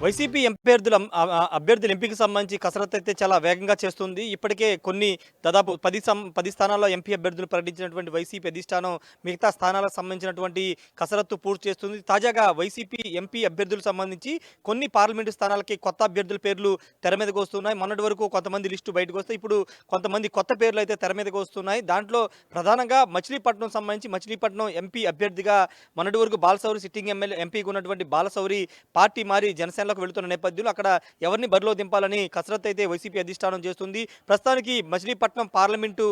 YCP అభ్యర్థుల ఎంపికకు సంబంధించి కసరత్తు అయితే చాలా వేగంగా చేస్తుంది. ఇప్పటికే కొన్ని దాదాపు 10 స్థానాల్లో ఎంపీ అభ్యర్థులు ప్రకటించినటువంటి వైసీపీ అధిష్టానం మిగతా స్థానాలకు సంబంధించినటువంటి కసరత్తు పూర్తి చేస్తుంది. తాజాగా వైసీపీ ఎంపీ అభ్యర్థులకు సంబంధించి కొన్ని పార్లమెంటు స్థానాలకి కొత్త అభ్యర్థుల పేర్లు తెర మీదకు వస్తున్నాయి. మొన్నటి వరకు కొంతమంది లిస్టు బయటకు వస్తే ఇప్పుడు కొంతమంది కొత్త పేర్లు అయితే తెర మీదకు వస్తున్నాయి. దాంట్లో ప్రధానంగా మచిలీపట్నం ఎంపీ అభ్యర్థిగా మొన్నటి వరకు బాలశౌరి సిట్టింగ్ ఎమ్మెల్యే ఎంపీగా ఉన్నటువంటి బాలశౌరి పార్టీ మారి జనసేనలోకి వెళుతున్న నేపథ్యంలో అక్కడ ఎవరిని బరిలో దింపాలని కసరత్తు అయితే వైసీపీ అధిష్టానం చేస్తుంది. ప్రస్తుతానికి మచిలీపట్నం పార్లమెంటు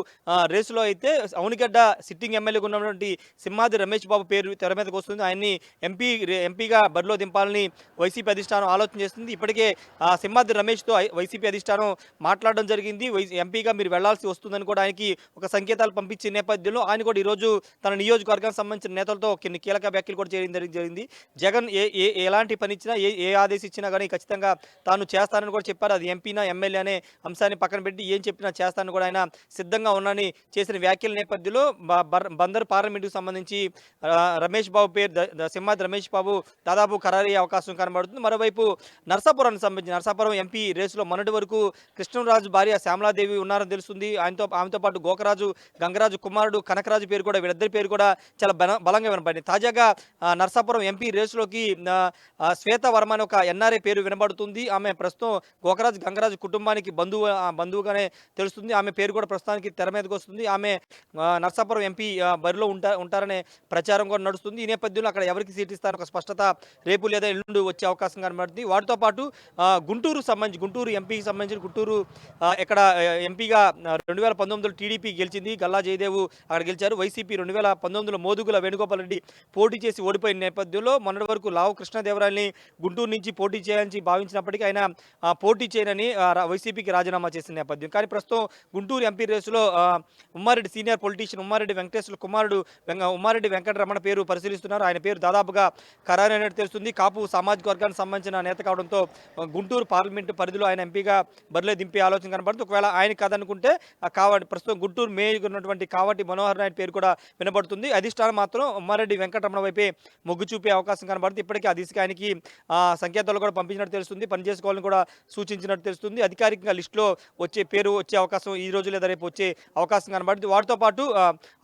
రేసులో అయితే అవునిగడ్డ సిట్టింగ్ ఎమ్మెల్యేగా ఉన్నటువంటి సింహాద్రి రమేష్ బాబు పేరు తెర మీదకి వస్తుంది. ఆయన్ని ఎంపీగా బరిలో దింపాలని వైసీపీ అధిష్టానం ఆలోచన చేస్తుంది. ఇప్పటికే సింహాద్రి రమేష్తో వైసీపీ అధిష్టానం మాట్లాడడం జరిగింది. ఎంపీగా మీరు వెళ్లాల్సి వస్తుందని కూడా ఆయనకి ఒక సంకేతాలు పంపించే నేపథ్యంలో ఆయన కూడా ఈరోజు తన నియోజకవర్గానికి సంబంధించిన నేతలతో కొన్ని కీలక వ్యాఖ్యలు కూడా చేయడం జరిగింది. జగన్ ఎలాంటి పని ఇచ్చినా ఏ ఆదేశం ఇచ్చినా కానీ ఖచ్చితంగా తాను చేస్తానని కూడా చెప్పారు. అది ఎంపీనా ఎమ్మెల్యే అనే అంశాన్ని పక్కన పెట్టి ఏం చెప్పినా చేస్తానని కూడా ఆయన సిద్ధంగా ఉన్నానని చేసిన వ్యాఖ్యల నేపథ్యంలో బందరు పార్లమెంటుకు సంబంధించి రమేష్ బాబు పేరు సింహాద్రి రమేష్ బాబు దాదాపు ఖరారయ్యే అవకాశం కనబడుతుంది. మరోవైపు నరసాపురానికి సంబంధించి నరసాపురం ఎంపీ రేసులో మొన్నటి వరకు కృష్ణరాజు భార్య శ్యామలాదేవి ఉన్నారని తెలుస్తుంది. ఆమెతో పాటు గోకరాజు గంగరాజు కుమారుడు కనకరాజు పేరు కూడా వీళ్ళిద్దరి పేరు కూడా చాలా బలంగా వినపడింది. తాజాగా నరసాపురం ఎంపీ రేసులోకి శ్వేత వర్మ అని ఒక ఎన్ఆర్ఐ పేరు వినబడుతుంది. ఆమె ప్రస్తుతం గోకరాజు గంగరాజు కుటుంబానికి బంధువుగానే తెలుస్తుంది. ఆమె పేరు కూడా ప్రస్తుతానికి తెర మీదకి వస్తుంది. ఆమె నరసాపురం ఎంపీ బరిలో ఉంటారనే ప్రచారం కూడా నడుస్తుంది. ఈ నేపథ్యంలో అక్కడ ఎవరికి సీట్ ఇస్తారో ఒక స్పష్టత రేపు లేదా ఎల్లుండి వచ్చే అవకాశం కనబడుతుంది. వాటితో పాటు గుంటూరు ఎంపీకి సంబంధించిన ఇక్కడ ఎంపీగా 2019లో టీడీపీ గెలిచింది. గల్లా జయదేవ్ అక్కడ గెలిచారు. వైసీపీ 2019లో మోదుగుల వేణుగోపాల్ రెడ్డి పోటీ చేసి ఓడిపోయిన నేపథ్యంలో మొన్నటి వరకు లావు కృష్ణదేవరాయల్ని గుంటూరు నుంచి పోటీ చేయాలని భావించినప్పటికీ ఆయన పోటీ చేయనని వైసీపీకి రాజీనామా చేసిన నేపథ్యం. కానీ ప్రస్తుతం గుంటూరు ఎంపీ రేసులో ఉమ్మారెడ్డి సీనియర్ పొలిటీషియన్ ఉమ్మారెడ్డి వెంకటేశ్వర కుమారుడు ఉమ్మారెడ్డి వెంకటరమణ పేరు పరిశీలిస్తున్నారు. ఆయన పేరు దాదాపుగా ఖరారైనట్టు తెలుస్తుంది. కాపు సామాజిక వర్గానికి సంబంధించిన నేత కావడంతో గుంటూరు పార్లమెంటు పరిధిలో ఆయన ఎంపీగా బరిలో దింపే ఆలోచన కనబడుతుంది. ఒకవేళ ఆయన కాదనుకుంటే ప్రస్తుతం గుంటూరు మేయర్ ఉన్నటువంటి కావటి మనోహర్ నాయుడు పేరు కూడా వినబడుతుంది. అధిష్టానం మాత్రం ఉమ్మారెడ్డి వెంకటరమణ వైపే మొగ్గు చూపే అవకాశం కనబడుతుంది. ఇప్పటికీ ఆ దిశగా ఆయనకి సంకేతాలు కూడా పంపించినట్టు తెలుస్తుంది. పనిచేసుకోవాలని కూడా సూచించినట్టు తెలుస్తుంది. అధికారికంగా లిస్టులో వచ్చే అవకాశం ఈ రోజు లేదా రేపు వచ్చే అవకాశం కనబడుతుంది. వాటితో పాటు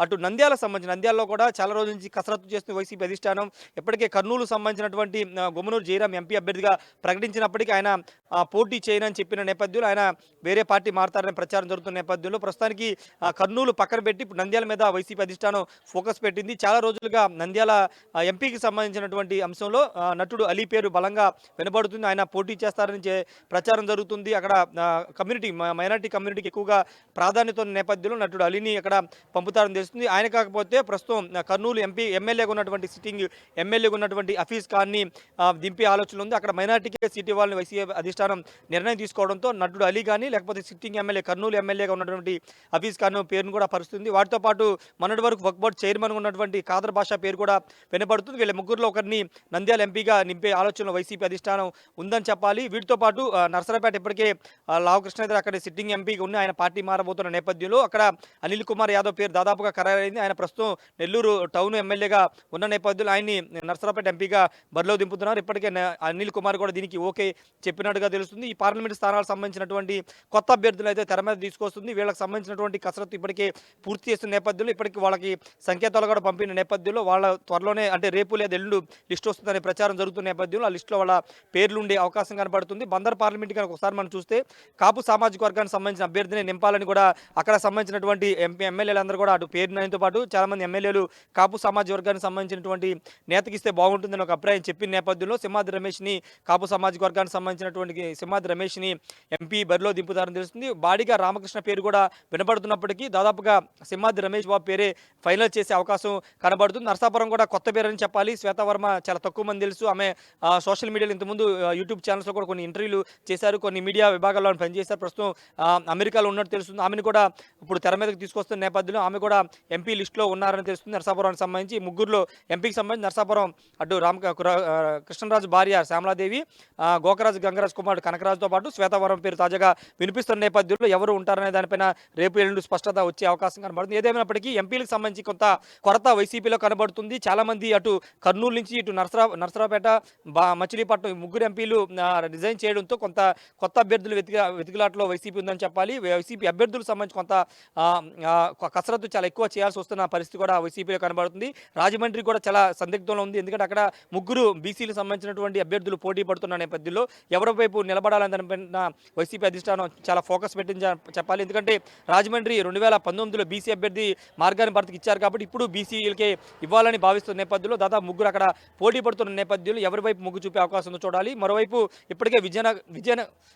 అటు నంద్యాలలో కూడా చాలా రోజుల నుంచి కసరత్తు చేస్తున్న వైసీపీ అధిష్టానం ఇప్పటికే కర్నూలు సంబంధించినటువంటి గుమ్మనూరు జయరాం ఎంపీ అభ్యర్థిగా ప్రకటించినప్పటికీ ఆయన పోటీ చేయనని చెప్పిన నేపథ్యంలో ఆయన వేరే పార్టీ మారతారనే ప్రచారం జరుగుతున్న నేపథ్యంలో ప్రస్తుతానికి కర్నూలు పక్కన పెట్టి ఇప్పుడు నంద్యాల మీద వైసీపీ అధిష్టానం ఫోకస్ పెట్టింది. చాలా రోజులుగా నంద్యాల ఎంపీకి సంబంధించినటువంటి అంశంలో నటుడు అలీ పేరు బలంగా వినబడుతుంది. ఆయన పోటీ చేస్తారని ప్రచారం జరుగుతుంది. అక్కడ మైనారిటీ కమ్యూనిటీకి ఎక్కువగా ప్రాధాన్యత ఉన్న నేపథ్యంలో నటుడు అలీని అక్కడ పంపుతారని తెలుస్తుంది. ఆయన కాకపోతే ప్రస్తుతం కర్నూలు ఎమ్మెల్యేగా ఉన్నటువంటి సిట్టింగ్ ఎమ్మెల్యేగా ఉన్నటువంటి హఫీజ్ ఖాన్ని దింపే ఆలోచన ఉంది. అక్కడ మైనారిటీకే సీట్ ఇవ్వాలని వైసీపీ అధిష్టానం నిర్ణయం తీసుకోవడంతో నటుడు అలీ కానీ లేకపోతే సిట్టింగ్ కర్నూలు ఎమ్మెల్యేగా ఉన్నటువంటి హఫీజ్ ఖాన్ పేరును కూడా పరుస్తుంది. వాటితో పాటు మొన్నటి వరకు వక్ఫ్ బోర్డు చైర్మన్ ఉన్నటువంటి ఖాదర్ బాషా పేరు కూడా వినబడుతుంది. వీళ్ళ ముగ్గురులో ఒకరిని నంద్యాల ఎంపీగా నింపే ఆలోచనలో వైసీపీ అధిష్టానం ఉందని చెప్పాలి. వీటితో పాటు నర్సరాపేట ఇప్పటికే లావు కృష్ణదేవరాయలు అక్కడ సిట్టింగ్ ఎంపీగా ఉన్న ఆయన పార్టీ మారబోతున్న నేపథ్యంలో అక్కడ అనిల్ కుమార్ యాదవ్ పేరు దాదాపుగా ఖరారైంది. ఆయన ప్రస్తుతం నెల్లూరు టౌన్ ఎమ్మెల్యేగా ఉన్న నేపథ్యంలో ఆయన్ని నర్సరాపేట ఎంపీగా బరిలో దింపుతున్నారు. ఇప్పటికే అనిల్ కుమార్ కూడా దీనికి ఓకే చెప్పినట్టుగా తెలుస్తుంది. ఈ పార్లమెంట్ స్థానాలకు సంబంధించినటువంటి కొత్త అభ్యర్థులు అయితే తెర మీద తీసుకొస్తుంది. వీళ్ళకి సంబంధించినటువంటి కసరత్తు ఇప్పటికే పూర్తి చేస్తున్న నేపథ్యంలో ఇప్పటికీ వాళ్ళకి సంకేతాలు కూడా పంపిన నేపథ్యంలో వాళ్ళ త్వరలోనే అంటే రేపు లేదా ఎల్లుండి లిస్టు వస్తుందనే ప్రచారం జరుగుతున్న నేపథ్యంలో ఆ లిస్టులో వాళ్ళ పేర్లు ఉండే అవకాశం కనబడుతుంది. బందర్ పార్లమెంట్ కనుక ఒకసారి మనం చూస్తే కాపు సామాజిక వర్గానికి సంబంధించిన అభ్యర్థిని నింపాలని కూడా అక్కడ సంబంధించినటువంటి ఎమ్మెల్యేలందరూ కూడా అటు పేరుతో పాటు చాలామంది ఎమ్మెల్యేలు కాపు సామాజిక వర్గానికి సంబంధించినటువంటి నేతకిస్తే బాగుంటుందని ఒక అభిప్రాయం చెప్పిన నేపథ్యంలో సింహాద్రి రమేష్ని కాపు సామాజిక వర్గానికి సంబంధించినటువంటి సింహాద్రి రమేష్ని ఎంపీ బరిలో దింపుతారని తెలుస్తుంది. బాడిగా రామకృష్ణ పేరు కూడా వినపడుతున్నప్పటికీ దాదాపుగా సింహాద్రి రమేష్ బాబు పేరే ఫైనల్ చేసే అవకాశం కనబడుతుంది. నరసాపురం కూడా కొత్త పేరని చెప్పాలి. శ్వేతవర్మ చాలా తక్కువ మంది తెలుసు. ఆమె సోషల్ మీడియాలో ఇంతకుముందు యూట్యూబ్ ఛానల్స్లో కూడా కొన్ని ఇంటర్వ్యూలు చేశారు. కొన్ని మీడియా విభాగాల్లో పనిచేశారు. ప్రస్తుతం అమెరికాలో ఉన్నట్టు తెలుస్తుంది. ఆమెను కూడా ఇప్పుడు తెర మీదకి తీసుకొస్తున్న నేపథ్యంలో ఆమె కూడా ఎంపీ లిస్టులో ఉన్నారని తెలుస్తుంది. నరసాపురానికి సంబంధించి ముగ్గురులో ఎంపీకి సంబంధించి నరసాపురం అటు కృష్ణరాజు భార్య శ్యామలాదేవి, గోకరాజు గంగరాజు కుమారుడు కనకరాజుతో పాటు శ్వేతవరం పేరు తాజాగా వినిపిస్తున్న నేపథ్యంలో ఎవరు ఉంటారనే దానిపైన రేపు ఎల్లుండి స్పష్టత వచ్చే అవకాశం కనబడుతుంది. ఏదేమైనప్పటికీ ఎంపీలకు సంబంధించి కొంత కొరత వైసీపీలో కనబడుతుంది. చాలా మంది అటు కర్నూలు నుంచి ఇటు నర్సరాపేట మచిలీపట్నం ముగ్గురు ఎంపీలు రిజైన్ చేయడంతో కొంత కొత్త అభ్యర్థులు వెతుకులాటలో వైసీపీ ఉందని చెప్పాలి. వైసీపీ అభ్యర్థులకు సంబంధించి కొంత కసరత్తు చాలా ఎక్కువ చేయాల్సి వస్తున్న పరిస్థితి కూడా వైసీపీలో కనబడుతుంది. రాజమండ్రి కూడా చాలా సందిగ్ధంలో ఉంది. ఎందుకంటే అక్కడ ముగ్గురు బీసీలకు సంబంధించినటువంటి అభ్యర్థులు పోటీ పడుతున్న నేపథ్యంలో ఎవరి వైపు నిలబడాలని దానిపైన వైసీపీ అధిష్టానం చాలా ఫోకస్ పెట్టింది చెప్పాలి. ఎందుకంటే రాజమండ్రి 2019లో బీసీ అభ్యర్థి మార్గాన్ని భర్తకి ఇచ్చారు కాబట్టి ఇప్పుడు బీసీలకే ఇవ్వాలని భావిస్తున్న నేపథ్యంలో దాదాపు ముగ్గురు అక్కడ పోటీ పడుతున్న నేపథ్యంలో ఎవరి వైపు మొగ్గు చూపే అవకాశం ఉందో చూడాలి. మరోవైపు ఇప్పటికే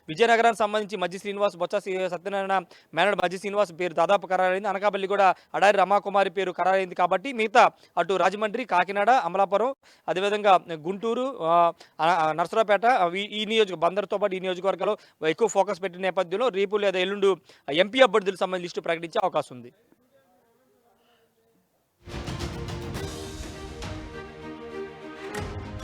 విజయనగరానికి సంబంధించి మజ్జి శ్రీనివాస్, బొత్స సత్యనారాయణ మేనడ్ మజ్జి శ్రీనివాస్ పేరు దాదాపు ఖరారైంది. అనకాపల్లి కూడా అడారి రమాకుమారి పేరు ఖరారైంది. కాబట్టి మిగతా అటు రాజమండ్రి, కాకినాడ, అమలాపురం, అదేవిధంగా గుంటూరు, నర్సరావుపేట ఈ బందర్తో పాటు ఈ నియోజకవర్గాల్లో ఎక్కువ ఫోకస్ పెట్టిన నేపథ్యంలో రేపు లేదా ఎల్లుండు ఎంపీ అభ్యర్థులకు సంబంధించి లిస్టు ప్రకటించే అవకాశం ఉంది.